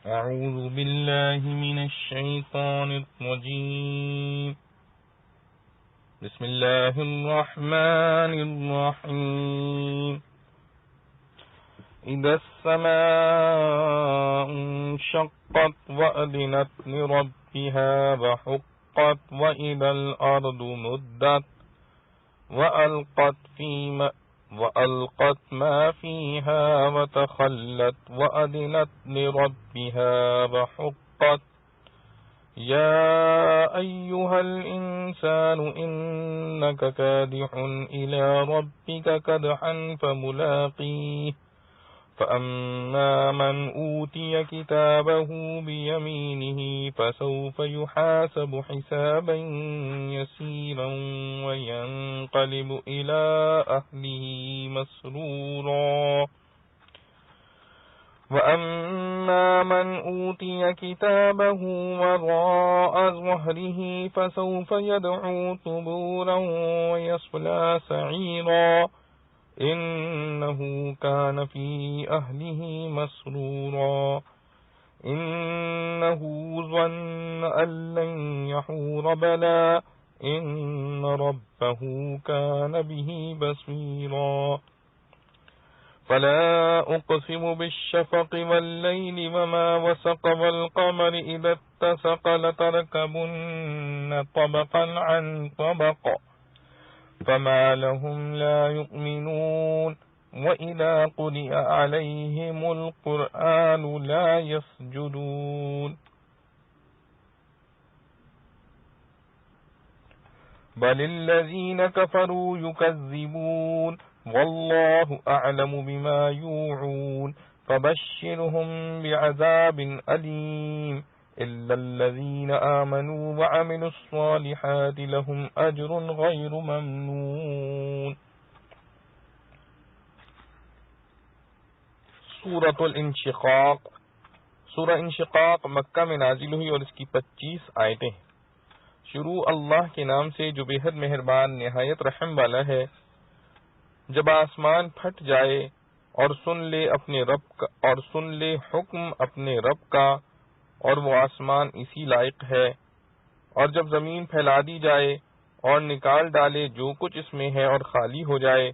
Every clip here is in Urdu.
أعوذ بالله من الشيطان الرجيم بسم الله الرحمن الرحيم إذا السماء انشقت وأذنت لربها وحقت وإذا الأرض مدت وألقت ما فيها وتخلت وأذنت لربها وحقت يا أيها الإنسان إنك كادح إلى ربك كدحا فملاقيه فأما من أوتي كتابه بيمينه فسوف يحاسب حسابا يسيرا وينقلب إلى أهله مسرورا وأما من أوتي كتابه وراء ظهره فسوف يدعو ثبورا ويصلى سعيرا إنه كان في أهله مسرورا إنه ظن أن لن يحور بلى إن ربه كان به بصيرا فلا أقسم بالشفق والليل وما وسق والقمر إذا اتسق لتركبن طبقا عن طبق فما لهم لا يؤمنون وإذا قرئ عليهم القرآن لا يسجدون بل الذين كفروا يكذبون والله أعلم بما يوعون فبشرهم بعذاب أليم إلا الذين آمنوا وعملوا الصالحات لهم أجر غير ممنون۔ سورۃ الانشقاق۔ سورہ انشقاق مکہ میں نازل ہوئی اور اس کی 25 آیتیں ہیں۔ شروع اللہ کے نام سے جو بے حد مہربان نہایت رحم والا ہے۔ جب آسمان پھٹ جائے اور سن لے حکم اپنے رب کا، اور وہ آسمان اسی لائق ہے، اور جب زمین پھیلا دی جائے اور نکال ڈالے جو کچھ اس میں ہے اور خالی ہو جائے،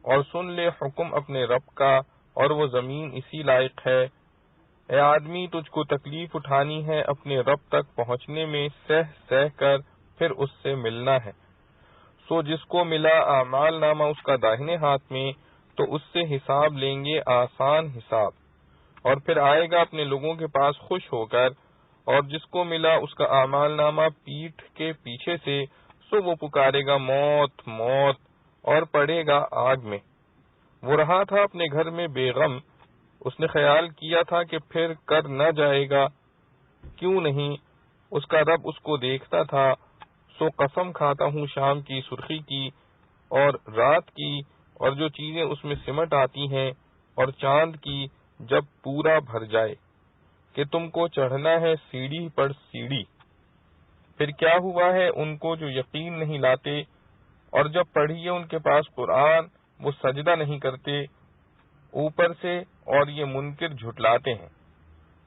اور سن لے حکم اپنے رب کا، اور وہ زمین اسی لائق ہے۔ اے آدمی، تجھ کو تکلیف اٹھانی ہے اپنے رب تک پہنچنے میں، سہ کر پھر اس سے ملنا ہے۔ سو جس کو ملا اعمال نامہ اس کا داہنے ہاتھ میں، تو اس سے حساب لیں گے آسان حساب، اور پھر آئے گا اپنے لوگوں کے پاس خوش ہو کر۔ اور جس کو ملا اس کا اعمال نامہ پیٹھ کے پیچھے سے، سو وہ پکارے گا موت موت، اور پڑے گا آگ میں۔ وہ رہا تھا اپنے گھر میں بے غم، اس نے خیال کیا تھا کہ پھر کر نہ جائے گا، کیوں نہیں اس کا رب اس کو دیکھتا تھا۔ سو قسم کھاتا ہوں شام کی سرخی کی اور رات کی، اور جو چیزیں اس میں سمٹ آتی ہیں، اور چاند کی جب پورا بھر جائے، کہ تم کو چڑھنا ہے سیڑھی پر سیڑھی۔ پھر کیا ہوا ہے ان کو جو یقین نہیں لاتے، اور جب پڑھیے ان کے پاس قرآن وہ سجدہ نہیں کرتے اوپر سے، اور یہ منکر جھٹلاتے ہیں۔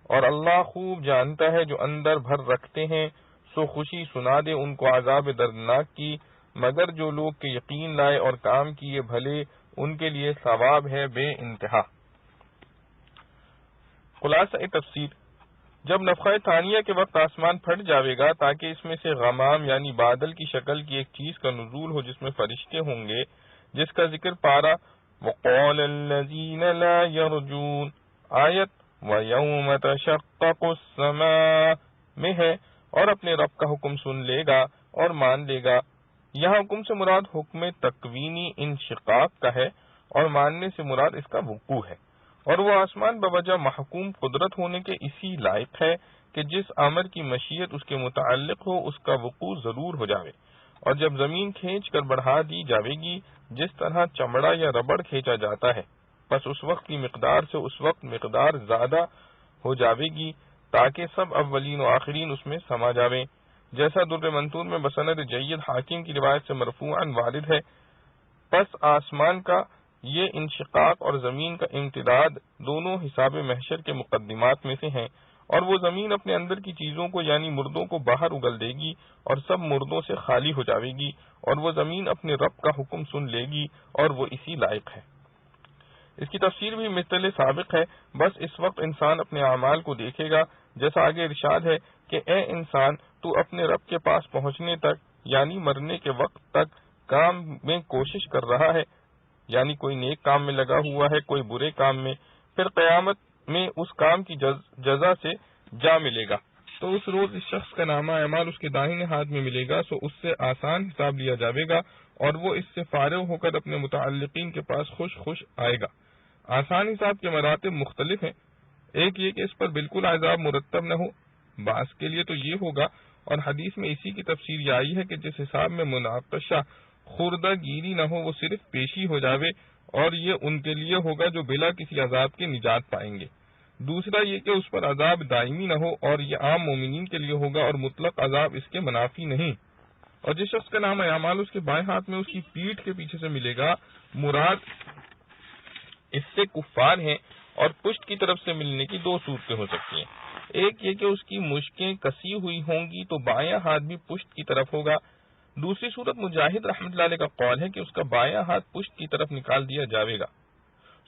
اور اللہ خوب جانتا ہے جو اندر بھر رکھتے ہیں، سو خوشی سنا دے ان کو عذاب دردناک کی، مگر جو لوگ کے یقین لائے اور کام کیے بھلے، ان کے لیے ثواب ہے بے انتہا۔ خلاصہ تفسیر: جب نفخہ ثانیہ کے وقت آسمان پھٹ جاوے گا تاکہ اس میں سے غمام یعنی بادل کی شکل کی ایک چیز کا نزول ہو جس میں فرشتے ہوں گے، جس کا ذکر پارہ وَقَالَ الَّذِينَ لَا يَرْجُونَ آیت وَيَوْمَ تَشَقَّقُ السَّمَاءُ میں ہے، اور اپنے رب کا حکم سن لے گا اور مان لے گا۔ یہاں حکم سے مراد حکم تکوینی انشقاق کا ہے، اور ماننے سے مراد اس کا وقوع ہے۔ اور وہ آسمان بوجہ محکوم قدرت ہونے کے اسی لائق ہے کہ جس امر کی مشیت اس کے متعلق ہو اس کا وقوع ضرور ہو جاوے۔ اور جب زمین کھینچ کر بڑھا دی جاوے گی جس طرح چمڑا یا ربڑ کھینچا جاتا ہے، بس اس وقت کی مقدار سے اس وقت مقدار زیادہ ہو جاوے گی تاکہ سب اولین و آخرین اس میں سما جاویں، جیسا در منثور میں بسند جید حاکم کی روایت سے مرفوعاً وارد ہے۔ پس آسمان کا یہ انشقاق اور زمین کا امتداد دونوں حساب محشر کے مقدمات میں سے ہیں، اور وہ زمین اپنے اندر کی چیزوں کو یعنی مردوں کو باہر اگل دے گی اور سب مردوں سے خالی ہو جاوے گی، اور وہ زمین اپنے رب کا حکم سن لے گی اور وہ اسی لائق ہے۔ اس کی تفسیر بھی مثل سابق ہے، بس اس وقت انسان اپنے اعمال کو دیکھے گا، جیسا آگے ارشاد ہے کہ اے انسان تو اپنے رب کے پاس پہنچنے تک یعنی مرنے کے وقت تک کام میں کوشش کر رہا ہے، یعنی کوئی نیک کام میں لگا ہوا ہے، کوئی برے کام میں، پھر قیامت میں اس کام کی جزا سے جا ملے گا تو اس روز اس شخص کا نامہ اعمال اس کے داہنے ہاتھ میں ملے گا، سو اس سے آسان حساب لیا جاوے گا اور وہ اس سے فارغ ہو کر اپنے متعلقین کے پاس خوش خوش آئے گا۔ آسان حساب کے مراتب مختلف ہیں، ایک یہ کہ اس پر بالکل عذاب مرتب نہ ہو، بعض کے لیے تو یہ ہوگا، اور حدیث میں اسی کی تفسیر یہ آئی ہے کہ جس حساب میں مناقشہ خوردہ گیری نہ ہو وہ صرف پیشی ہو جاوے، اور یہ ان کے لیے ہوگا جو بلا کسی عذاب کے نجات پائیں گے۔ دوسرا یہ کہ اس پر عذاب دائمی نہ ہو، اور یہ عام مومنین کے لیے ہوگا اور مطلق عذاب اس کے منافی نہیں۔ اور جس شخص کا نام اعمال اس کے بائیں ہاتھ میں اس کی پیٹھ کے پیچھے سے ملے گا، مراد اس سے کفار ہیں، اور پشت کی طرف سے ملنے کی دو صورتیں ہو سکتی ہیں، ایک یہ کہ اس کی مشکیں کسی ہوئی ہوں گی تو بایاں ہاتھ بھی پشت کی طرف ہوگا، دوسری صورت مجاہد رحمۃ اللہ علیہ کا قول ہے کہ اس کا بایاں ہاتھ پشت کی طرف نکال دیا جاوے گا،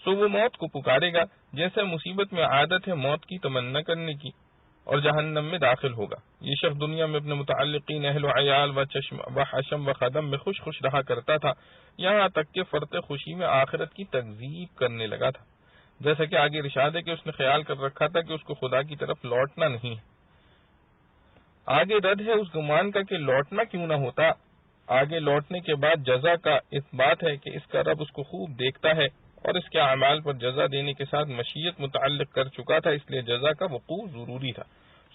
سو وہ موت کو پکارے گا، جیسے مصیبت میں عادت ہے موت کی تمنا کرنے کی، اور جہنم میں داخل ہوگا۔ یہ شخص دنیا میں اپنے متعلقین اہل و عیال و حشم و خدم میں خوش خوش رہا کرتا تھا، یہاں تک کہ فرط خوشی میں آخرت کی تکذیب کرنے لگا تھا، جیسا کہ آگے ارشاد ہے کہ اس نے خیال کر رکھا تھا کہ اس کو خدا کی طرف لوٹنا نہیں ہے۔ آگے رد ہے اس گمان کا کہ لوٹنا کیوں نہ ہوتا، آگے لوٹنے کے بعد جزا کا اس بات ہے کہ اس کا رب اس کو خوب دیکھتا ہے اور اس کے اعمال پر جزا دینے کے ساتھ مشیت متعلق کر چکا تھا، اس لیے جزا کا وقوع ضروری تھا۔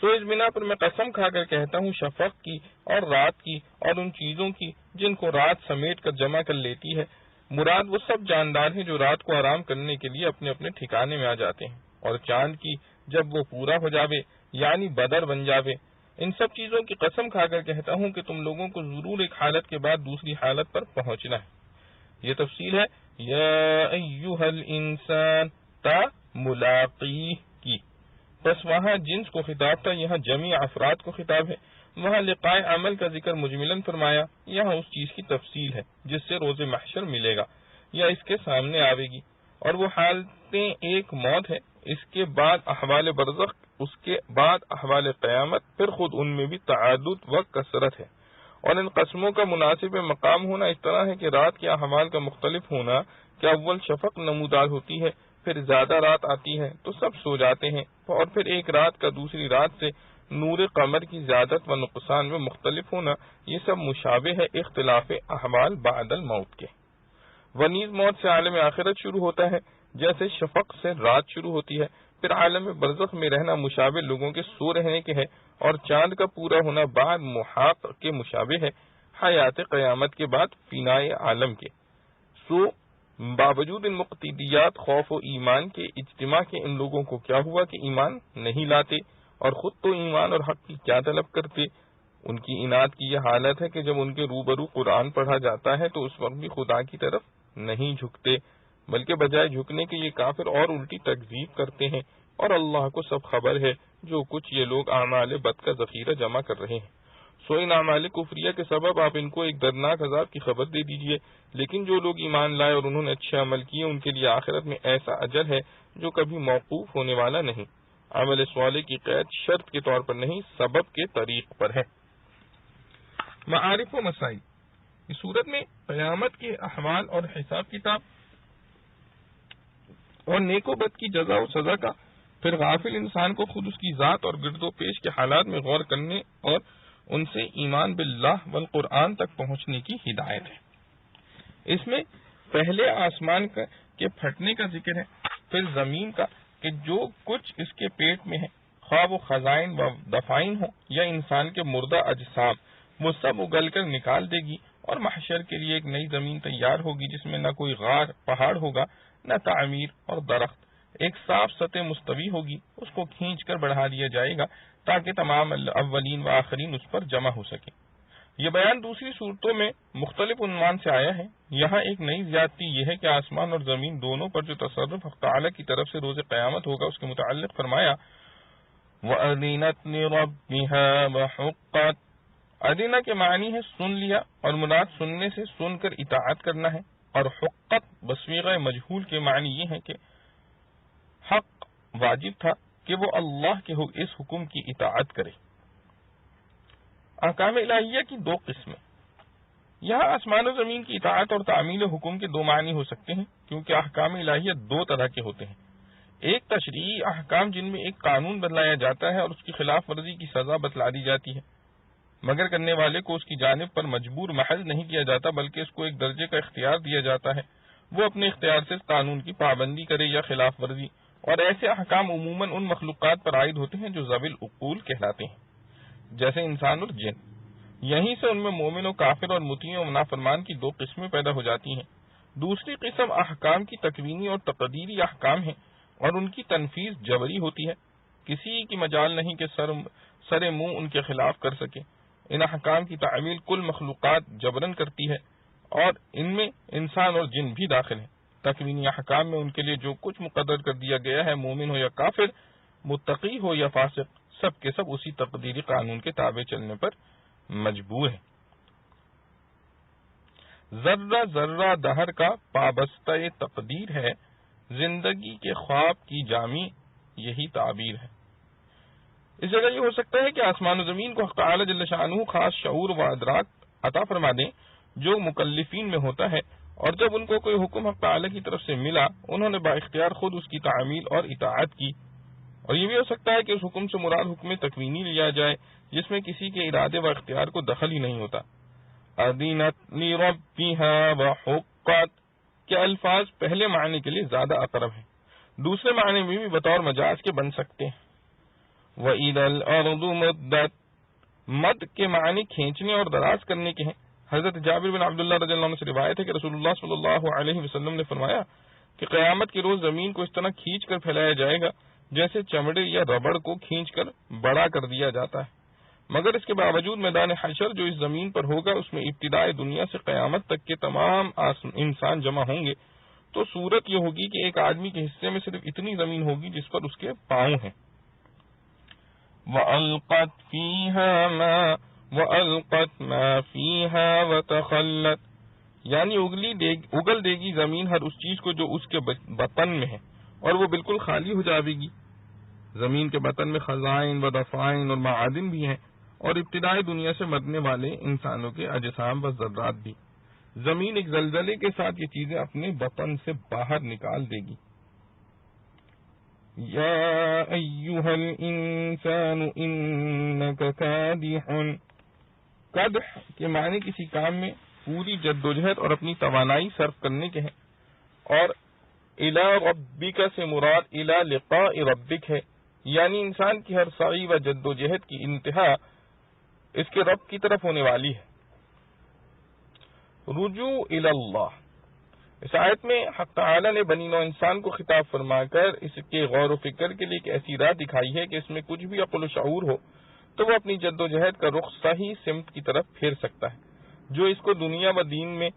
سو اس بنا پر میں قسم کھا کر کہتا ہوں شفق کی اور رات کی اور ان چیزوں کی جن کو رات سمیٹ کر جمع کر لیتی ہے، مراد وہ سب جاندار ہیں جو رات کو آرام کرنے کے لیے اپنے اپنے ٹھکانے میں آ جاتے ہیں، اور چاند کی جب وہ پورا ہو جاوے یعنی بدر بن جاوے۔ ان سب چیزوں کی قسم کھا کر کہتا ہوں کہ تم لوگوں کو ضرور ایک حالت کے بعد دوسری حالت پر پہنچنا ہے۔ یہ تفصیل ہے یا ایھا الانسان تا ملاقی کی، بس وہاں جنس کو خطاب تھا، یہاں جمع افراد کو خطاب ہے۔ وہاں لقاء عمل کا ذکر مجملاً فرمایا، یہاں اس چیز کی تفصیل ہے جس سے روز محشر ملے گا یا اس کے سامنے آوے گی، اور وہ حالتیں ایک موت ہے، اس کے بعد احوال برزخ، اس کے بعد احوال قیامت، پھر خود ان میں بھی تعدد و کثرت ہے۔ اور ان قسموں کا مناسب مقام ہونا اس طرح ہے کہ رات کے احوال کا مختلف ہونا کہ اول شفق نمودار ہوتی ہے، پھر زیادہ رات آتی ہے تو سب سو جاتے ہیں، اور پھر ایک رات کا دوسری رات سے نور قمر کی زیادت و نقصان میں مختلف ہونا، یہ سب مشابہ ہے اختلاف احوال بعد الموت کے۔ ونیز موت سے عالم آخرت شروع ہوتا ہے جیسے شفق سے رات شروع ہوتی ہے، پھر عالم برزخ میں رہنا مشابہ لوگوں کے سو رہنے کے ہے، اور چاند کا پورا ہونا بعد محاق کے مشابہ ہے، حیات قیامت کے بعد فنائے عالم کے۔ سو باوجود ان مقتضیات خوف و ایمان کے اجتماع کے ان لوگوں کو کیا ہوا کہ ایمان نہیں لاتے، اور خود تو ایمان اور حق کی کیا طلب کرتے۔ ان کی اناد کی یہ حالت ہے کہ جب ان کے روبرو قرآن پڑھا جاتا ہے تو اس وقت بھی خدا کی طرف نہیں جھکتے، بلکہ بجائے جھکنے کے یہ کافر اور الٹی تکذیب کرتے ہیں، اور اللہ کو سب خبر ہے جو کچھ یہ لوگ اعمال بد کا ذخیرہ جمع کر رہے ہیں۔ سو ان اعمال کفریہ کے سبب آپ ان کو ایک دردناک عذاب کی خبر دے دیجئے، لیکن جو لوگ ایمان لائے اور انہوں نے اچھے عمل کیے ان کے لیے آخرت میں ایسا اجر ہے جو کبھی موقوف ہونے والا نہیں۔ عمل صالح کی قید شرط کے طور پر نہیں، سبب کے طریق پر ہے۔ معارف و مسائل، اس صورت میں قیامت کے احوال اور حساب کتاب اور نیک و بد کی جزا و سزا کا، پھر غافل انسان کو خود اس کی ذات اور گرد و پیش کے حالات میں غور کرنے اور ان سے ایمان باللہ والقرآن تک پہنچنے کی ہدایت ہے۔ اس میں پہلے آسمان کے پھٹنے کا ذکر ہے، پھر زمین کا کہ جو کچھ اس کے پیٹ میں ہے، خواہ وہ خزائن و دفائن ہو یا انسان کے مردہ اجسام، وہ سب اگل کر نکال دے گی، اور محشر کے لیے ایک نئی زمین تیار ہوگی جس میں نہ کوئی غار پہاڑ ہوگا نہ تعمیر اور درخت، ایک صاف سطح مستوی ہوگی، اس کو کھینچ کر بڑھا دیا جائے گا تاکہ تمام اولین و آخرین اس پر جمع ہو سکے۔ یہ بیان دوسری صورتوں میں مختلف عنوان سے آیا ہے، یہاں ایک نئی زیادتی یہ ہے کہ آسمان اور زمین دونوں پر جو تصرف حق تعالی کی طرف سے روز قیامت ہوگا اس کے متعلق فرمایا وَأَذِنَتْ لِرَبِّهَا وَحُقَّتْ۔ اذینہ کے معنی ہے سن لیا، اور مراد سننے سے سن کر اطاعت کرنا ہے، اور حقت بصیغہ مجہول کے معنی یہ ہے کہ حق واجب تھا کہ وہ اللہ کے اس حکم کی اطاعت کرے۔ احکام الہیہ کی دو قسمیں۔ یہاں آسمان و زمین کی اطاعت اور تعمیل حکم کے دو معنی ہو سکتے ہیں، کیونکہ احکام الہیہ دو طرح کے ہوتے ہیں۔ ایک تشریعی احکام جن میں ایک قانون بدلایا جاتا ہے اور اس کی خلاف ورزی کی سزا بتلا دی جاتی ہے، مگر کرنے والے کو اس کی جانب پر مجبور محض نہیں کیا جاتا، بلکہ اس کو ایک درجے کا اختیار دیا جاتا ہے، وہ اپنے اختیار سے قانون کی پابندی کرے یا خلاف ورزی۔ اور ایسے احکام عموماً ان مخلوقات پر عائد ہوتے ہیں جو ذوی العقول کہلاتے ہیں، جیسے انسان اور جن۔ یہیں سے ان میں مومن و کافر اور مطیع و نافرمان کی دو قسمیں پیدا ہو جاتی ہیں۔ دوسری قسم احکام کی تکوینی اور تقدیری احکام ہیں، اور ان کی تنفیذ جبری ہوتی ہے، کسی کی مجال نہیں کہ سر منہ ان کے خلاف کر سکے۔ ان احکام کی تعمیل کل مخلوقات جبرن کرتی ہے، اور ان میں انسان اور جن بھی داخل ہیں۔ تکوینی احکام میں ان کے لیے جو کچھ مقرر کر دیا گیا ہے، مومن ہو یا کافر، متقی ہو یا فاسق، سب کے سب اسی تقدیری قانون کے تابع چلنے پر مجبور ہیں۔ ذرہ ذرہ دہر کا پابستہ تقدیر ہے، زندگی کے خواب کی جامی یہی تعبیر ہے۔ اس جگہ یہ ہو سکتا ہے کہ آسمان و زمین کو حق تعالی جل شانہ خاص شعور و ادراک عطا فرما دیں جو مکلفین میں ہوتا ہے، اور جب ان کو کوئی حکم حق تعالی کی طرف سے ملا، انہوں نے با اختیار خود اس کی تعمیل اور اطاعت کی۔ اور یہ بھی ہو سکتا ہے کہ اس حکم سے مراد حکم تکوینی لیا جائے، جس میں کسی کے ارادے و اختیار کو دخل ہی نہیں ہوتا۔ اذنت لربها وحقت کے الفاظ پہلے معنی کے لیے زیادہ اقرب ہیں، دوسرے معنی میں بھی بطور مجاز کے بن سکتے ہیں۔ وَإِذَا الْأَرْضُ مُدَّتْ، مد کے معنی کھینچنے اور دراز کرنے کے ہیں۔ حضرت جابر بن عبداللہ رضی اللہ عنہ سے روایت ہے کہ رسول اللہ صلی اللہ علیہ وسلم نے فرمایا کہ قیامت کے روز زمین کو اس طرح کھینچ کر پھیلایا جائے گا جیسے چمڑے یا ربڑ کو کھینچ کر بڑا کر دیا جاتا ہے، مگر اس کے باوجود میدان حشر جو اس زمین پر ہوگا، اس میں ابتدائے دنیا سے قیامت تک کے تمام انسان جمع ہوں گے، تو صورت یہ ہوگی کہ ایک آدمی کے حصے میں صرف اتنی زمین ہوگی جس پر اس کے پاؤں ہیں۔ وَأَلْقَتْ مَا فِيهَا وَتَخَلَّتْ، یعنی اگل دے گی زمین ہر اس چیز کو جو اس کے بطن میں ہے، اور وہ بالکل خالی ہو جائے گی۔ زمین کے بطن میں خزائن و دفائن اور معادن بھی ہیں، اور ابتدائی دنیا سے مرنے والے انسانوں کے اجسام و ذرات بھی۔ زمین ایک زلزلے کے ساتھ یہ چیزیں اپنے بطن سے باہر نکال دے گی۔ یا ایھا الانسان انک کادح، کدح کے معنی کسی کام میں پوری جدوجہد اور اپنی توانائی صرف کرنے کے ہیں، اور الی ربک سے مراد الی لقاء ربک ہے، یعنی انسان کی ہر سعی و جدوجہد کی انتہا اس کے رب کی طرف ہونے والی ہے۔ رجوع الی اللہ، اس آیت میں حق تعالی نے بنی نوع انسان کو خطاب فرما کر اس کے غور و فکر کے لیے ایک ایسی راہ دکھائی ہے کہ اس میں کچھ بھی عقل و شعور ہو تو وہ اپنی جد و جہد کا رخ صحیح سمت کی طرف پھیر سکتا ہے، جو اس کو دنیا و دین میں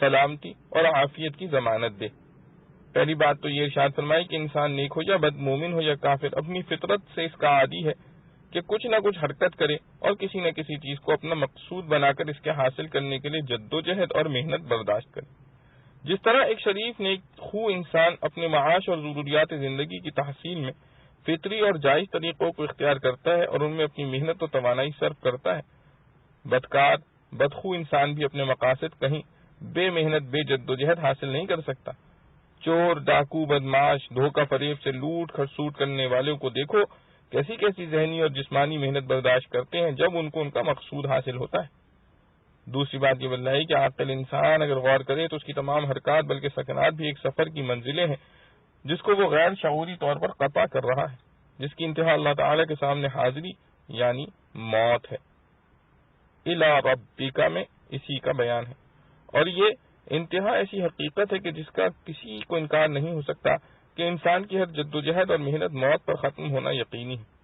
سلامتی اور عافیت کی ضمانت دے۔ پہلی بات تو یہ ارشاد فرمائی کہ انسان نیک ہو یا بد، مومن ہو یا کافر، اپنی فطرت سے اس کا عادی ہے کہ کچھ نہ کچھ حرکت کرے اور کسی نہ کسی چیز کو اپنا مقصود بنا کر اس کے حاصل کرنے کے لیے جد و جہد اور محنت برداشت کرے۔ جس طرح ایک شریف نیک خو انسان اپنے معاش اور ضروریات زندگی کی تحصیل میں فطری اور جائز طریقوں کو اختیار کرتا ہے اور ان میں اپنی محنت و توانائی صرف کرتا ہے، بدکار بدخو انسان بھی اپنے مقاصد کہیں بے محنت بے جد و جہد حاصل نہیں کر سکتا۔ چور، ڈاکو، بدماش، دھوکہ فریب سے لوٹ کھسوٹ کرنے والوں کو دیکھو کیسی کیسی ذہنی اور جسمانی محنت برداشت کرتے ہیں جب ان کو ان کا مقصود حاصل ہوتا ہے۔ دوسری بات یہ بتلائی کہ عاقل انسان اگر غور کرے تو اس کی تمام حرکات بلکہ سکنات بھی ایک سفر کی منزلیں ہیں جس کو وہ غیر شعوری طور پر قطع کر رہا ہے، جس کی انتہا اللہ تعالی کے سامنے حاضری یعنی موت ہے۔ الی ربک میں اسی کا بیان ہے، اور یہ انتہا ایسی حقیقت ہے کہ جس کا کسی کو انکار نہیں ہو سکتا کہ انسان کی ہر جد و جہد اور محنت موت پر ختم ہونا یقینی ہے۔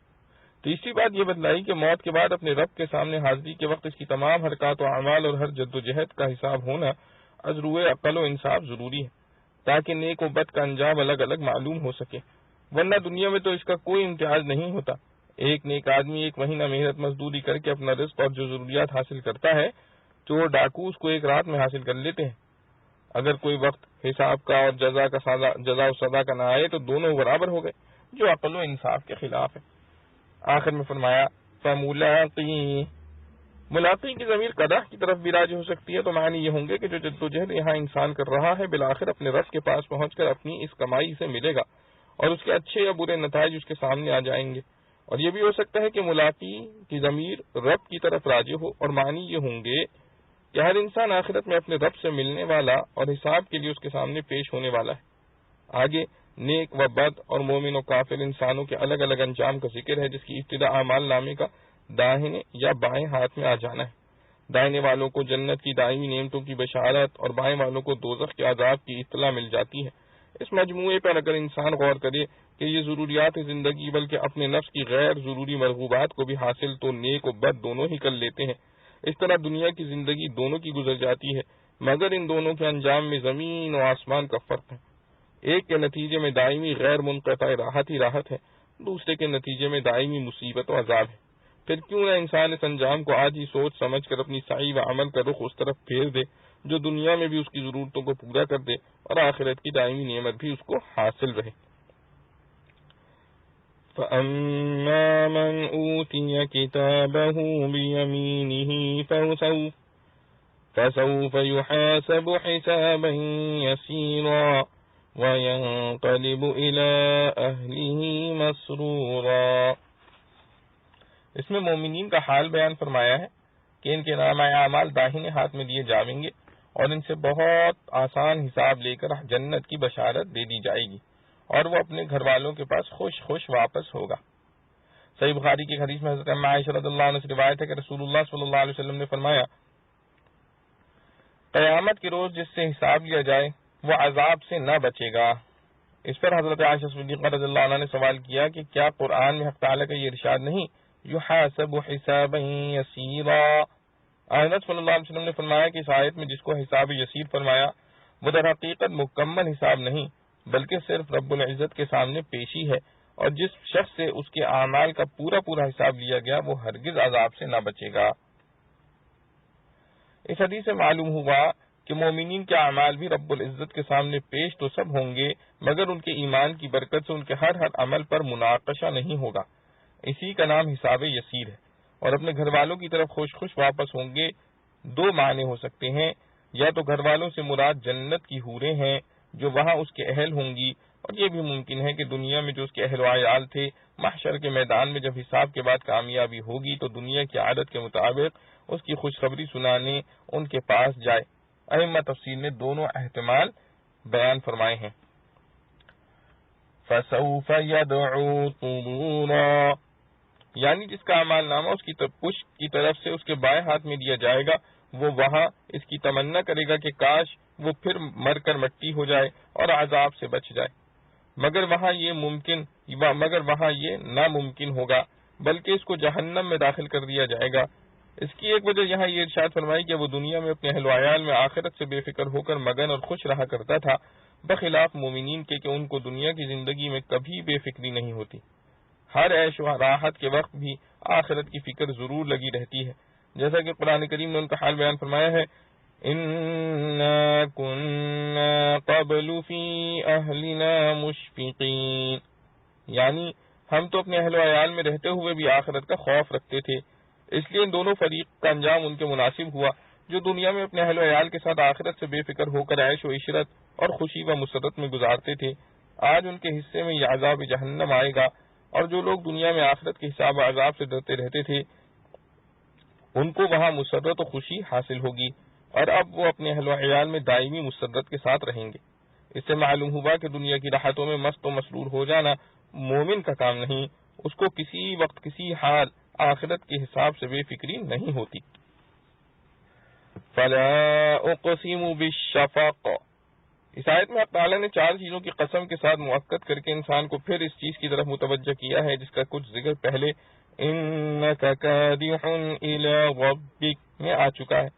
تیسری بات یہ بتلائی کہ موت کے بعد اپنے رب کے سامنے حاضری کے وقت اس کی تمام حرکات و اعمال اور ہر جد و جہد کا حساب ہونا از روئے عقل و انصاف ضروری ہے، تاکہ نیک و بد کا انجام الگ الگ معلوم ہو سکے، ورنہ دنیا میں تو اس کا کوئی امتیاز نہیں ہوتا۔ ایک نیک آدمی 1 مہینہ محنت مزدوری کر کے اپنا رزق اور جو ضروریات حاصل کرتا ہے، چور ڈاکو اس کو 1 رات میں حاصل کر لیتے ہیں۔ اگر کوئی وقت حساب کا اور جزا و سزا کا نہ آئے تو دونوں برابر ہو گئے، جو عقل و انصاف کے خلاف ہے۔ آخر میں فرمایا ملاقی کی ضمیر قدح کی طرف بھی راجع ہو سکتی ہے، تو معنی یہ ہوں گے کہ جو جدوجہد یہاں انسان کر رہا ہے بالآخر اپنے رب کے پاس پہنچ کر اپنی اس کمائی سے ملے گا اور اس کے اچھے یا برے نتائج اس کے سامنے آ جائیں گے۔ اور یہ بھی ہو سکتا ہے کہ ملاقی کی ضمیر رب کی طرف راجع ہو، اور معنی یہ ہوں گے کہ ہر انسان آخرت میں اپنے رب سے ملنے والا اور حساب کے لیے اس کے سامنے پیش ہونے والا ہے۔ آگے نیک و بد اور مومن و کافر انسانوں کے الگ الگ انجام کا ذکر ہے، جس کی ابتدا اعمال نامے کا داہنے یا بائیں ہاتھ میں آ جانا ہے۔ دائنے والوں کو جنت کی دائمی نعمتوں کی بشارت اور بائیں والوں کو دوزخ کے عذاب کی اطلاع مل جاتی ہے۔ اس مجموعے پر اگر انسان غور کرے کہ یہ ضروریات زندگی بلکہ اپنے نفس کی غیر ضروری مرغوبات کو بھی حاصل تو نیک و بد دونوں ہی کر لیتے ہیں۔ اس طرح دنیا کی زندگی دونوں کی گزر جاتی ہے، مگر ان دونوں کے انجام میں زمین و آسمان کا فرق ہے۔ ایک کے نتیجے میں دائمی غیر منقطع راحت ہی راحت ہے، دوسرے کے نتیجے میں دائمی مصیبت و عذاب ہے۔ پھر کیوں نہ انسان اس انجام کو آج ہی سوچ سمجھ کر اپنی سعی و عمل کا رخ اس طرف پھیر دے جو دنیا میں بھی اس کی ضرورتوں کو پورا کر دے اور آخرت کی دائمی نعمت بھی اس کو حاصل رہے۔ فَأَمَّا مَنْ أُوتِيَ كِتَابَهُ بِيَمِينِهِ فَسَوْفَ يُحَاسَبُ حِسَابًا يَسِيرًا وَيَنْقَلِبُ إِلَى أَهْلِهِ مَسْرُورًا۔ اس میں مومنین کا حال بیان فرمایا ہے کہ ان کے نامہ اعمال داہنے ہاتھ میں دیے جائیں گے اور ان سے بہت آسان حساب لے کر جنت کی بشارت دے دی جائے گی اور وہ اپنے گھر والوں کے پاس خوش خوش واپس ہوگا۔ صحیح بخاری کی حدیث میں حضرت ام عائشہ رضی اللہ عنہ سے روایت ہے کہ رسول اللہ صلی اللہ علیہ وسلم نے فرمایا، قیامت کے روز جس سے حساب لیا جائے وہ عذاب سے نہ بچے گا۔ اس پر حضرت عائشہ صدیقہ رضی اللہ عنہ نے سوال کیا کہ کیا قرآن میں حق تعالیٰ کا یہ ارشاد نہیں، یحاسب حسابا یسیرا؟ حضرت صلی اللہ علیہ وسلم نے فرمایا کہ اس آیت میں جس کو حساب یسیر فرمایا وہ در حقیقت مکمل حساب نہیں بلکہ صرف رب العزت کے سامنے پیشی ہے، اور جس شخص سے اس کے اعمال کا پورا پورا حساب لیا گیا وہ ہرگز عذاب سے نہ بچے گا۔ اس حدیث سے معلوم ہوا کہ مومنین کے اعمال بھی رب العزت کے سامنے پیش تو سب ہوں گے، مگر ان کے ایمان کی برکت سے ان کے ہر عمل پر مناقشہ نہیں ہوگا۔ اسی کا نام حساب یسیر ہے۔ اور اپنے گھر والوں کی طرف خوش خوش واپس ہوں گے، 2 معنی ہو سکتے ہیں، یا تو گھر والوں سے مراد جنت کی حوریں ہیں جو وہاں اس کے اہل ہوں گی، اور یہ بھی ممکن ہے کہ دنیا میں جو اس کے اہل و عیال تھے محشر کے میدان میں جب حساب کے بعد کامیابی ہوگی تو دنیا کی عادت کے مطابق اس کی خوشخبری سنانے ان کے پاس جائے۔ ائمہ تفسیر نے دونوں احتمال بیان فرمائے ہیں۔ فَسَوْفَ يَدْعُو ثُبُورًا، یعنی جس کا اعمال نامہ اس کی پشت کی طرف سے اس کے بائیں ہاتھ میں دیا جائے گا وہ وہاں اس کی تمنا کرے گا کہ کاش وہ پھر مر کر مٹی ہو جائے اور عذاب سے بچ جائے، مگر وہاں یہ ناممکن ہوگا بلکہ اس کو جہنم میں داخل کر دیا جائے گا۔ اس کی ایک وجہ یہاں یہ ارشاد فرمائی کہ وہ دنیا میں اپنے اہل و عیال میں آخرت سے بے فکر ہو کر مگن اور خوش رہا کرتا تھا، بخلاف مومنین کے کہ ان کو دنیا کی زندگی میں کبھی بے فکری نہیں ہوتی، ہر عیش و راحت کے وقت بھی آخرت کی فکر ضرور لگی رہتی ہے، جیسا کہ قرآن کریم نے ان کا حال بیان فرمایا ہے، اِنَّا كُنَّا قَبْلُ فِي أَهْلِنَا مُشْفِقِينَ، یعنی ہم تو اپنے اہل و عیال میں رہتے ہوئے بھی آخرت کا خوف رکھتے تھے۔ اس لیے ان دونوں فریق کا انجام ان کے مناسب ہوا جو دنیا میں اپنے اہل و عیال کے ساتھ آخرت سے بے فکر ہو کر عیش و عشرت اور خوشی و مسرت میں گزارتے تھے۔ آج ان کے حصے میں یہ عذاب جہنم آئے گا، اور جو لوگ دنیا میں آخرت کے حساب و عذاب سے ڈرتے رہتے تھے ان کو وہاں مسرت و خوشی حاصل ہوگی، اور اب وہ اپنے اہل و عیال میں دائمی مسرت کے ساتھ رہیں گے۔ اس سے معلوم ہوا کہ دنیا کی راحتوں میں مست و مسرور ہو جانا مومن کا کام نہیں، اس کو کسی وقت کسی حال آخرت کے حساب سے بے فکری نہیں ہوتی۔ فلا اقسم بالشفق، اس آیت میں اللہ تعالیٰ نے 4 چیزوں کی قسم کے ساتھ مؤکد کر کے انسان کو پھر اس چیز کی طرف متوجہ کیا ہے جس کا کچھ ذکر پہلے انک کادح الی ربک میں آ چکا ہے۔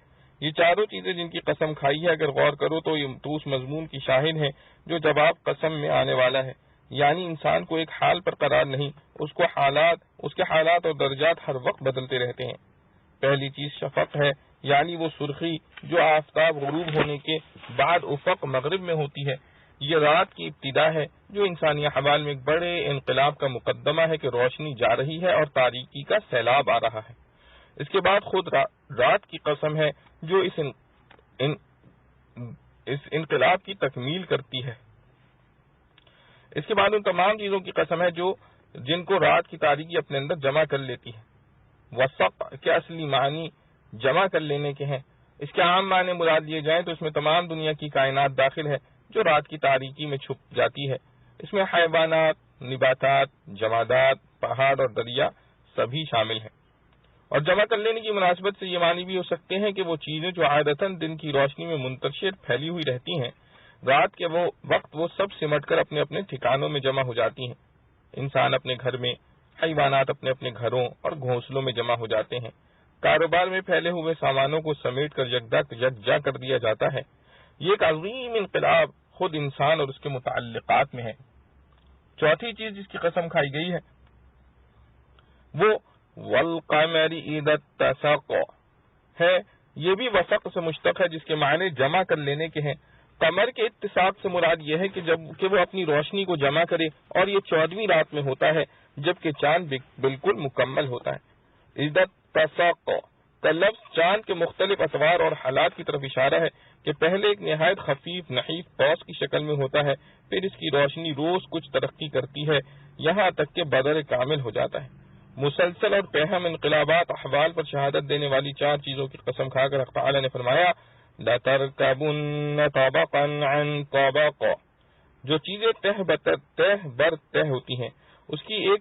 یہ چاروں چیزیں جن کی قسم کھائی ہے اگر غور کرو تو اس مضمون کی شاہد ہیں جو جواب قسم میں آنے والا ہے۔ یعنی انسان کو ایک حال پر قرار نہیں، اس کے حالات اور درجات ہر وقت بدلتے رہتے ہیں۔ پہلی چیز شفق ہے، یعنی وہ سرخی جو آفتاب غروب ہونے کے بعد افق مغرب میں ہوتی ہے۔ یہ رات کی ابتدا ہے جو انسانی احوال میں ایک بڑے انقلاب کا مقدمہ ہے کہ روشنی جا رہی ہے اور تاریکی کا سیلاب آ رہا ہے۔ اس کے بعد خود رات کی قسم ہے جو اس انقلاب کی تکمیل کرتی ہے۔ اس کے بعد ان تمام چیزوں کی قسم ہے جن کو رات کی تاریکی اپنے اندر جمع کر لیتی ہے۔ وسق کے اصلی معنی جمع کر لینے کے ہیں۔ اس کے عام معنی مراد لیے جائیں تو اس میں تمام دنیا کی کائنات داخل ہے جو رات کی تاریکی میں چھپ جاتی ہے۔ اس میں حیوانات، نباتات، جمادات، پہاڑ اور دریا سبھی شامل ہیں۔ اور جمع کر لینے کی مناسبت سے یہ معنی بھی ہو سکتے ہیں کہ وہ چیزیں جو عادتاً دن کی روشنی میں منتشر پھیلی ہوئی رہتی ہیں، رات کے وقت وہ سب سمٹ کر اپنے اپنے ٹھکانوں میں جمع ہو جاتی ہیں۔ انسان اپنے گھر میں، حیوانات اپنے اپنے گھروں اور گھونسلوں میں جمع ہو جاتے ہیں۔ کاروبار میں پھیلے ہوئے سامانوں کو سمیٹ کر یکجا کر دیا جاتا ہے۔ یہ ایک عظیم انقلاب خود انسان اور اس کے متعلقات میں ہے۔ چوتھی چیز جس کی قسم کھائی گئی ہے وہ والقمر اذا اتسق ہے۔ یہ بھی وسق سے مشتق ہے جس کے معنی جمع کر لینے کے ہیں۔ قمر کے اتساق سے مراد یہ ہے کہ وہ اپنی روشنی کو جمع کرے، اور یہ 14ویں رات میں ہوتا ہے جبکہ چاند بالکل مکمل ہوتا ہے۔ اذا اتسق کا لفظ چاند کے مختلف اطوار اور حالات کی طرف اشارہ ہے کہ پہلے ایک نہایت خفیف نحیف قوس کی شکل میں ہوتا ہے، پھر اس کی روشنی روز کچھ ترقی کرتی ہے یہاں تک کہ بدر کامل ہو جاتا ہے۔ مسلسل اور پہم انقلابات احوال پر شہادت دینے والی 4 چیزوں کی قسم کھا کر حق تعالی نے فرمایا لَتَرْكَبُنَّ طَبَقًا عَنْ طَبَقٍ، جو چیزیں تہ بر تہ ہوتی ہیں اس کی ایک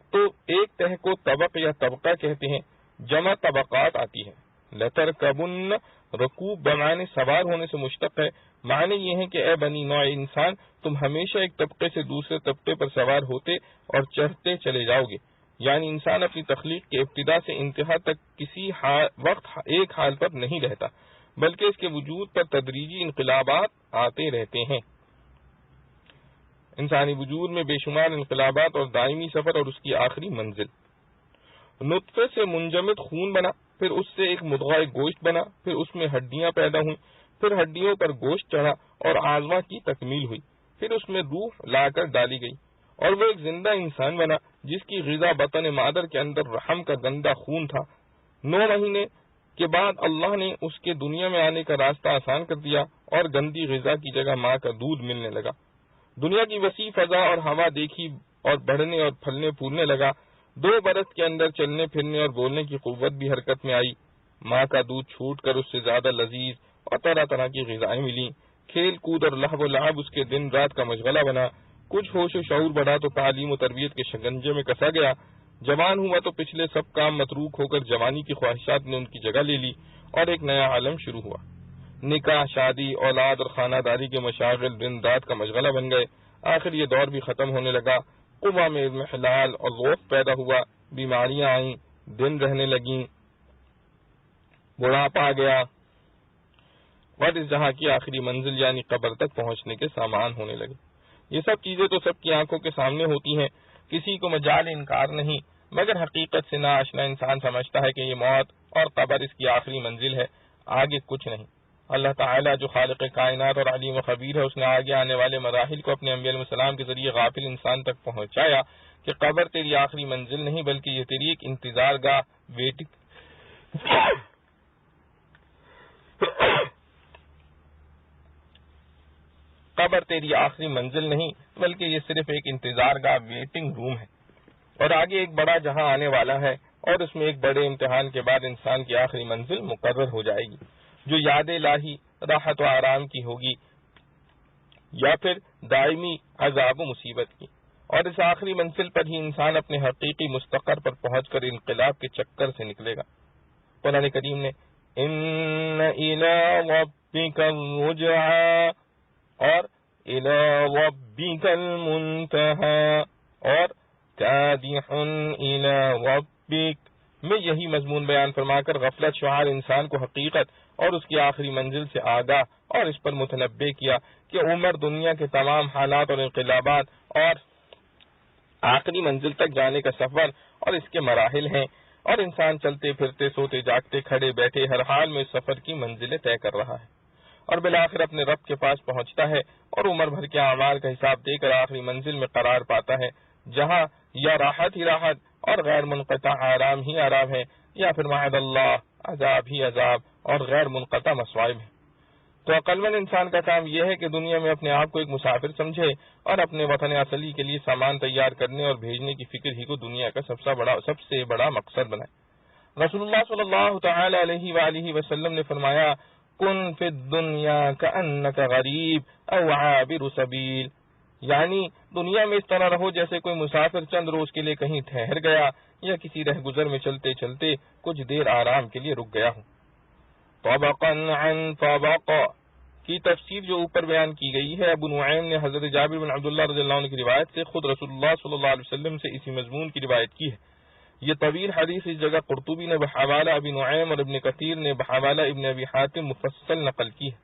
تہ کو طبق یا طبقہ کہتے ہیں، جمع طبقات آتی ہے۔ لَتَرْكَبُنَّ رکوب بمعنی سوار ہونے سے مشتق ہے۔ معنی یہ ہے کہ اے بنی نوع انسان، تم ہمیشہ ایک طبقے سے دوسرے طبقے پر سوار ہوتے اور چڑھتے چلے جاؤ گے۔ یعنی انسان اپنی تخلیق کے ابتدا سے انتہا تک کسی وقت ایک حال پر نہیں رہتا، بلکہ اس کے وجود پر تدریجی انقلابات آتے رہتے ہیں۔ انسانی وجود میں بے شمار انقلابات اور دائمی سفر اور اس کی آخری منزل۔ نطفے سے منجمد خون بنا، پھر اس سے ایک مضغہ گوشت بنا، پھر اس میں ہڈیاں پیدا ہوئیں، پھر ہڈیوں پر گوشت چڑھا اور اعضاء کی تکمیل ہوئی، پھر اس میں روح لا کر ڈالی گئی اور وہ ایک زندہ انسان بنا جس کی غذا بطن مادر کے اندر رحم کا گندا خون تھا۔ 9 مہینے کے بعد اللہ نے اس کے دنیا میں آنے کا راستہ آسان کر دیا اور گندی غذا کی جگہ ماں کا دودھ ملنے لگا۔ دنیا کی وسیع فضا اور ہوا دیکھی اور بڑھنے اور پھلنے پھولنے لگا۔ 2 برس کے اندر چلنے پھرنے اور بولنے کی قوت بھی حرکت میں آئی۔ ماں کا دودھ چھوٹ کر اس سے زیادہ لذیذ اور طرح طرح کی غذائیں ملیں۔ کھیل کود اور لہو و لعب اس کے دن رات کا مشغلہ بنا۔ کچھ ہوش و شعور بڑھا تو تعلیم و تربیت کے شکنجے میں کسا گیا۔ جوان ہوا تو پچھلے سب کام متروک ہو کر جوانی کی خواہشات نے ان کی جگہ لے لی اور ایک نیا عالم شروع ہوا۔ نکاح، شادی، اولاد اور خانہ داری کے مشاغل دن رات کا مشغلہ بن گئے۔ آخر یہ دور بھی ختم ہونے لگا۔ قوا میں اضمحلال اور ضعف پیدا ہوا، بیماریاں آئیں، دن رہنے لگیں، بڑھاپا آ گیا اور اس جہاں کی آخری منزل یعنی قبر تک پہنچنے کے سامان ہونے لگے۔ یہ سب چیزیں تو سب کی آنکھوں کے سامنے ہوتی ہیں، کسی کو مجال انکار نہیں، مگر حقیقت سے ناآشنا انسان سمجھتا ہے کہ یہ موت اور قبر اس کی آخری منزل ہے، آگے کچھ نہیں۔ اللہ تعالیٰ جو خالق کائنات اور علیم و خبیر ہے، اس نے آگے آنے والے مراحل کو اپنے انبیاء علیہ السلام کے ذریعے غافل انسان تک پہنچایا کہ قبر تیری آخری منزل نہیں بلکہ یہ تیری ایک انتظار گاہ قبر تیری آخری منزل نہیں بلکہ یہ صرف ایک انتظار گاہ ویٹنگ روم ہے، اور آگے ایک بڑا جہاں آنے والا ہے اور اس میں ایک بڑے امتحان کے بعد انسان کی آخری منزل مقرر ہو جائے گی، جو یاد الہی راحت و آرام کی ہوگی یا پھر دائمی عذاب و مصیبت کی۔ اور اس آخری منزل پر ہی انسان اپنے حقیقی مستقر پر پہنچ کر انقلاب کے چکر سے نکلے گا۔ قرآن کریم نے ان الی ربک الرجعی اور الی ربک المنتہی اور کادح الی ربک میں یہی مضمون بیان فرما کر غفلت شعار انسان کو حقیقت اور اس کی آخری منزل سے آگاہ اور اس پر متنبہ کیا کہ عمر دنیا کے تمام حالات اور انقلابات اور آخری منزل تک جانے کا سفر اور اس کے مراحل ہیں، اور انسان چلتے پھرتے سوتے جاگتے کھڑے بیٹھے ہر حال میں اس سفر کی منزلیں طے کر رہا ہے، اور بالآخر اپنے رب کے پاس پہنچتا ہے اور عمر بھر کے اعمال کا حساب دے کر آخری منزل میں قرار پاتا ہے، جہاں یا راحت ہی راحت اور غیر منقطع آرام ہی آرام ہے، یا پھر معاذ اللہ عذاب ہی عذاب اور غیر منقطع مصائب ہے۔ تو عقلمند انسان کا کام یہ ہے کہ دنیا میں اپنے آپ کو ایک مسافر سمجھے اور اپنے وطن اصلی کے لیے سامان تیار کرنے اور بھیجنے کی فکر ہی کو دنیا کا سب سے بڑا مقصد بنائے۔ رسول اللہ صلی اللہ تعالی علیہ وآلہ وسلم نے فرمایا، کن فی الدنیا کأنک غریب او عابر سبیل، یعنی دنیا میں اس طرح رہو جیسے کوئی مسافر چند روز کے لیے کہیں ٹھہر گیا یا کسی رہ گزر میں چلتے چلتے کچھ دیر آرام کے لیے رک گیا ہوں۔ طبقا عن طبق کی تفسیر جو اوپر بیان کی گئی ہے، ابو نعیم نے حضرت جابر بن عبداللہ رضی اللہ عنہ کی روایت سے خود رسول اللہ صلی اللہ علیہ وسلم سے اسی مضمون کی روایت کی ہے۔ یہ طویل حدیث اس جگہ قرطبی نے بحوالہ ابی نعیم اور ابن کثیر نے بحوالہ ابن ابی حاتم مفصل نقل کی ہے۔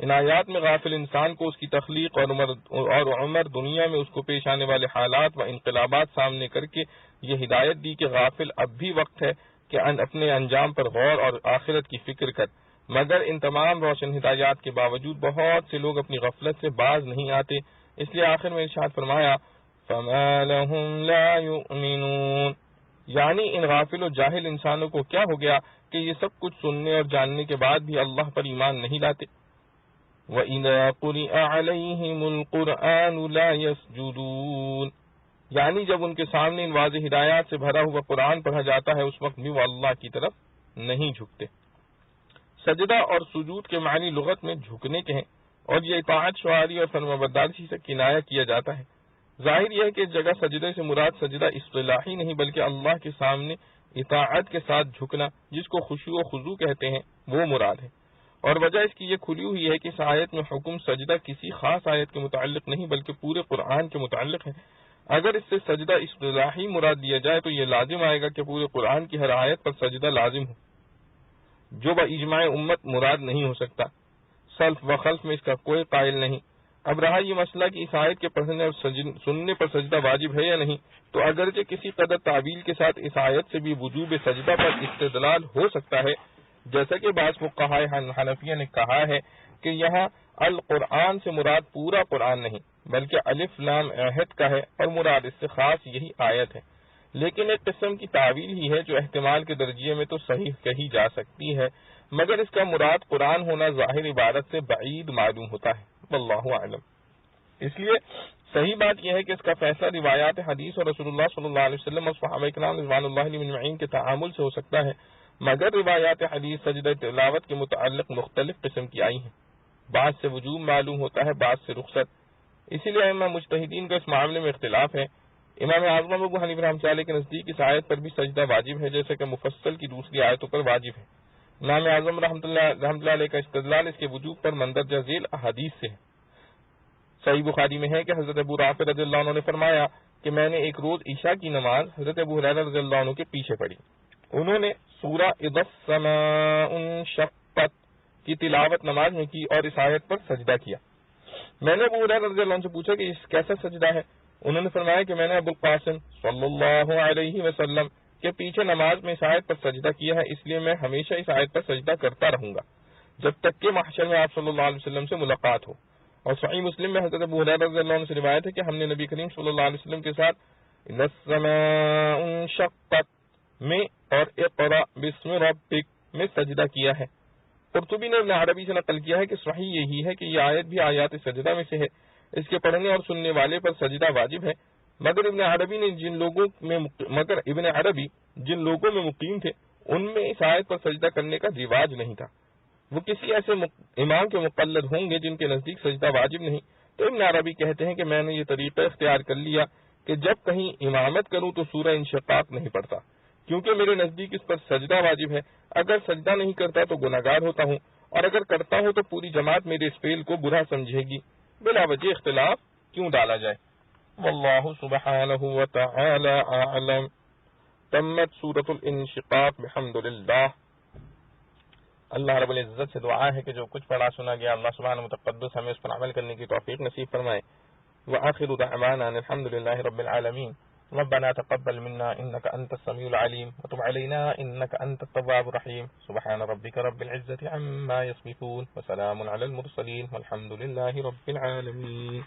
ان آیات میں غافل انسان کو اس کی تخلیق اور عمر دنیا میں اس کو پیش آنے والے حالات و انقلابات سامنے کر کے یہ ہدایت دی کہ غافل اب بھی وقت ہے کہ اپنے انجام پر غور اور آخرت کی فکر کر، مگر ان تمام روشن ہدایات کے باوجود بہت سے لوگ اپنی غفلت سے باز نہیں آتے، اس لیے آخر میں ارشاد فرمایا فَمَا لَهُمْ لَا يُؤْمِنُونَ، یعنی ان غافل و جاہل انسانوں کو کیا ہو گیا کہ یہ سب کچھ سننے اور جاننے کے بعد بھی اللہ پر ایمان نہیں لاتے۔ وَإِذَا قُرِئَ عَلَيْهِمُ الْقُرْآنُ لَا يَسْجُدُونَ، یعنی جب ان کے سامنے ان واضح ہدایات سے بھرا ہوا قرآن پڑھا جاتا ہے اس وقت بھی وہ اللہ کی طرف نہیں جھکتے۔ سجدہ اور سجود کے معنی لغت میں جھکنے کے ہیں، اور یہ اطاعت شعاری اور فرمانبرداری سے کنایہ کیا جاتا ہے۔ ظاہر یہ ہے کہ اس جگہ سجدے سے مراد سجدہ اصطلاحی نہیں بلکہ اللہ کے سامنے اطاعت کے ساتھ جھکنا، جس کو خشوع و خضوع کہتے ہیں، وہ مراد ہے۔ اور وجہ اس کی یہ کھلی ہوئی ہے کہ اس آیت میں حکم سجدہ کسی خاص آیت کے متعلق نہیں بلکہ پورے قرآن کے متعلق ہے۔ اگر اس سے سجدہ اصطلاحی مراد لیا جائے تو یہ لازم آئے گا کہ پورے قرآن کی ہر آیت پر سجدہ لازم ہو، جو باجماع امت مراد نہیں ہو سکتا۔ سلف و خلف میں اس کا کوئی قائل نہیں۔ اب رہا یہ مسئلہ کہ اس آیت کے پڑھنے اور سننے پر سجدہ واجب ہے یا نہیں، تو اگرچہ کسی قدر تعویل کے ساتھ اس آیت سے بھی وجوب سجدہ پر استدلال ہو سکتا ہے، جیسا کہ بعض فقہائے حنفیہ نے کہا ہے کہ یہاں القرآن سے مراد پورا قرآن نہیں بلکہ الف لام عہد کا ہے، اور مراد اس سے خاص یہی آیت ہے، لیکن ایک قسم کی تعویل ہی ہے جو احتمال کے درجے میں تو صحیح کہی جا سکتی ہے، مگر اس کا مراد قرآن ہونا ظاہر عبارت سے بعید معلوم ہوتا ہے، واللہ اعلم۔ اس لیے صحیح بات یہ ہے کہ اس کا فیصلہ روایات حدیث اور رسول اللہ صلی اللہ علیہ وسلم اور صحابہ کرام رضوان اللہ علیہم اجمعین کے تعامل سے ہو سکتا ہے، مگر روایات حدیث سجدہ تلاوت کے متعلق مختلف قسم کی آئی ہیں، بعض سے وجوب معلوم ہوتا ہے، بعض سے رخصت۔ اسی لیے ائمہ مجتہدین کا اس معاملے میں اختلاف ہے۔ امام اعظم ابو حنیفہ رحمۃ اللہ علیہ کے نزدیک اس آیت پر بھی سجدہ واجب ہے، جیسے کہ مفصل کی دوسری آیتوں پر واجب ہے۔ امام اعظم رحمۃ اللہ علیہ کا استدلال اس کے وجوب پر مندرجہ ذیل احادیث سے ہے۔ صحیح بخاری میں ہے کہ حضرت ابو رافع رضی اللہ عنہ نے فرمایا کہ میں نے ایک روز عشاء کی نماز حضرت ابو ہریرہ رضی اللہ عنہ کے پیچھے پڑھی، انہوں نے سورہ اذا السماء انشقت کی تلاوت نماز میں کی اور اس آیت پر سجدہ کیا۔ میں نے ابو ہریرہ رضی اللہ عنہ سے پوچھا کہ اس کیسا سجدہ ہے؟ انہوں نے فرمایا کہ میں نے ابو القاسم صلی اللہ علیہ وسلم کے پیچھے نماز میں اس آیت پر سجدہ کیا ہے، اس لیے میں ہمیشہ اس آیت پر سجدہ کرتا رہوں گا جب تک کہ محشر میں آپ صلی اللہ علیہ وسلم سے ملاقات ہو۔ اور صحیح مسلم میں حضرت ابو ہریرہ رضی اللہ عنہ سے روایت ہے کہ ہم نے نبی کریم صلی اللہ علیہ وسلم کے ساتھ اذا السماء انشقت میں اور اقرأ باسم ربک میں سجدہ کیا ہے۔ قرطبی نے ابن عربی سے نقل کیا ہے کہ صحیح یہی ہے کہ یہ آیت بھی آیات سجدہ میں سے ہے، اس کے پڑھنے اور سننے والے پر سجدہ واجب ہے، مگر ابن عربی جن لوگوں میں مقیم تھے ان میں اس آیت پر سجدہ کرنے کا رواج نہیں تھا، وہ کسی ایسے امام کے مقلد ہوں گے جن کے نزدیک سجدہ واجب نہیں، تو ابن عربی کہتے ہیں کہ میں نے یہ طریقہ اختیار کر لیا کہ جب کہیں امامت کروں تو سورہ انشقاق نہیں پڑھتا، کیونکہ میرے نزدیک اس پر سجدہ واجب ہے۔ اگر سجدہ نہیں کرتا تو گناہگار ہوتا ہوں، اور اگر کرتا ہوں تو پوری جماعت میرے اس فعل کو برا سمجھے گی، بلا وجہ اختلاف کیوں ڈالا جائے؟ واللہ سبحانہ وتعالی اعلم۔ تمت سورۃ الانشقاق بحمدللہ۔ اللہ رب العزت سے دعا ہے کہ جو کچھ پڑھا سنا گیا اللہ سبحانہ وتقدس ہمیں اس پر عمل کرنے کی توفیق نصیب فرمائے۔ وآخر دعوانا الحمدللہ رب العالمین۔ ربنا تقبل منا إنك أنت السميع العليم وتب علينا إنك أنت التواب الرحيم. سبحان ربك رب العزة عما يصفون وسلام على المرسلين والحمد لله رب العالمين.